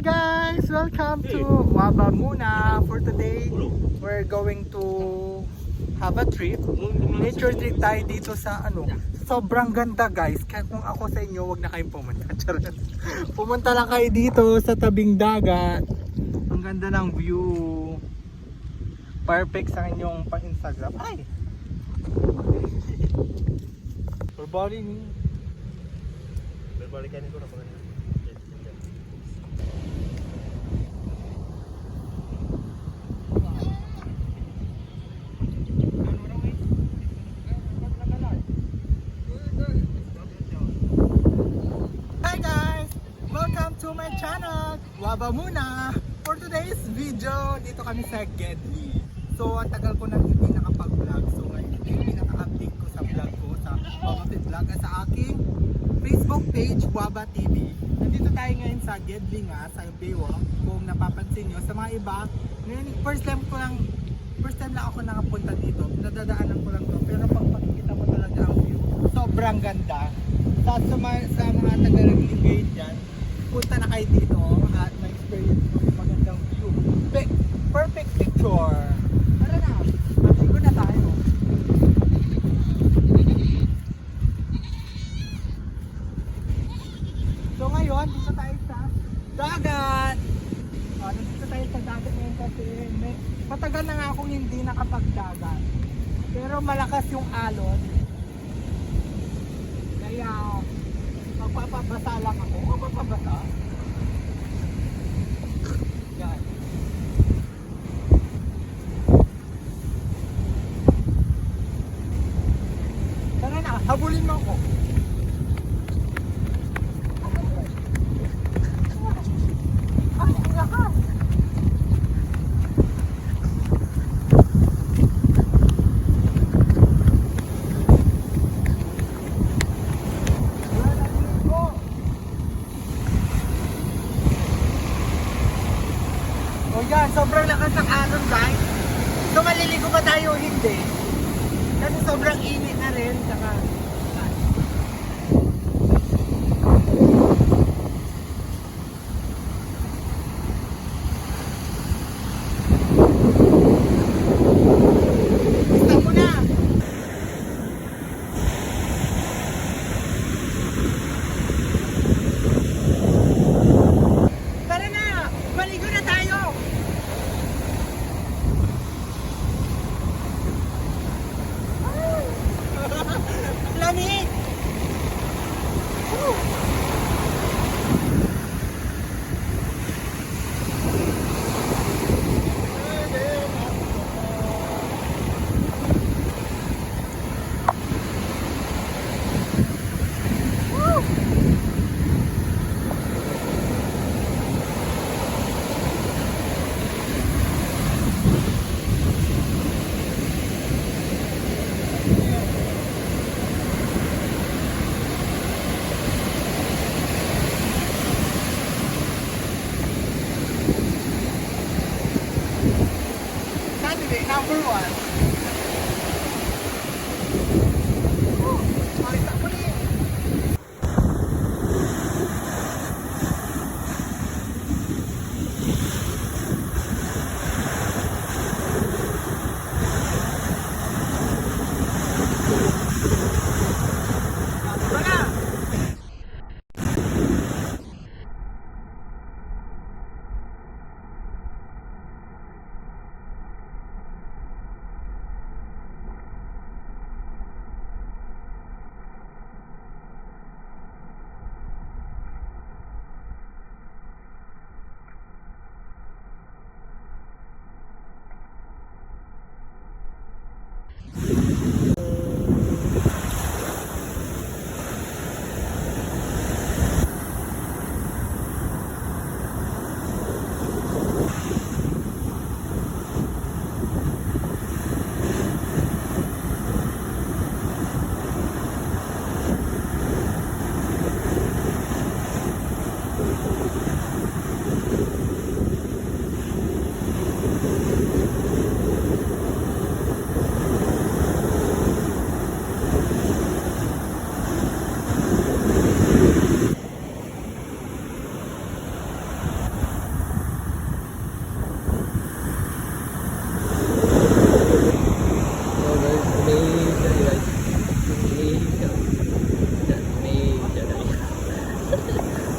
Hi guys! Welcome to Waba Muna. For today, we're going to have a trip. Nature trip tayo dito sa sobrang ganda guys. Kaya kung ako sa inyo, wag na kayong pumunta. Charot. Pumunta lang kayo dito sa tabing dagat. Ang ganda ng view. Perfect sa inyong pang-Instagram. Ay! Berbalik. Berbalikan ko na pa ganun. To my channel, Waba Muna. For today's video, dito kami sa Gedli. So, ang tagal ko nang hindi nakapag-vlog. So, ngayon yung pinaka-update ko sa vlog ko sa Waba Fit Vlog sa aking Facebook page, Waba TV. Nandito tayo ngayon sa Gedli nga, sa Baywalk. Kung napapansin nyo, sa mga iba, ngayon, first time lang ako nakapunta dito. Nadadaanan ko lang to. Pero pag makikita mo talaga ang view, sobrang ganda. Sa mga taga-religate dyan, punta na kayo dito at ma-experience mo yung magandang view. Perfect picture. Tara na, maligo na tayo. So ngayon, dito tayo sa dagat. Nandito tayo sa dagat ngayon kasi matagal na nga akong hindi nakapagdagat. Pero malakas yung alon. Kaya magpapabasa lang ako. Magpapabasa? Yan. Tara na, habulin mo ako. Ay, ang lakas. Yan, sobrang lakas ng alon guys. So maliligo ba tayo o hindi? Kasi sobrang init na rin. Saka gusto mo na. Tara na, maligo na tayo. Lamig! Number one. Makita ko niya.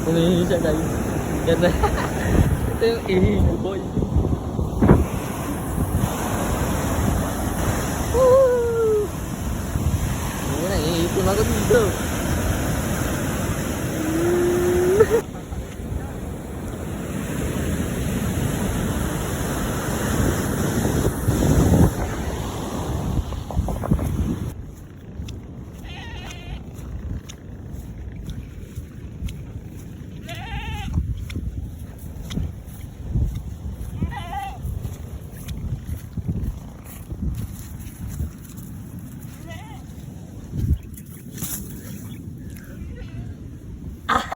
Umihingi siya guys. Ganda. Ito yung ihi ni boy. Woo! Hindi na, iitim ako dito.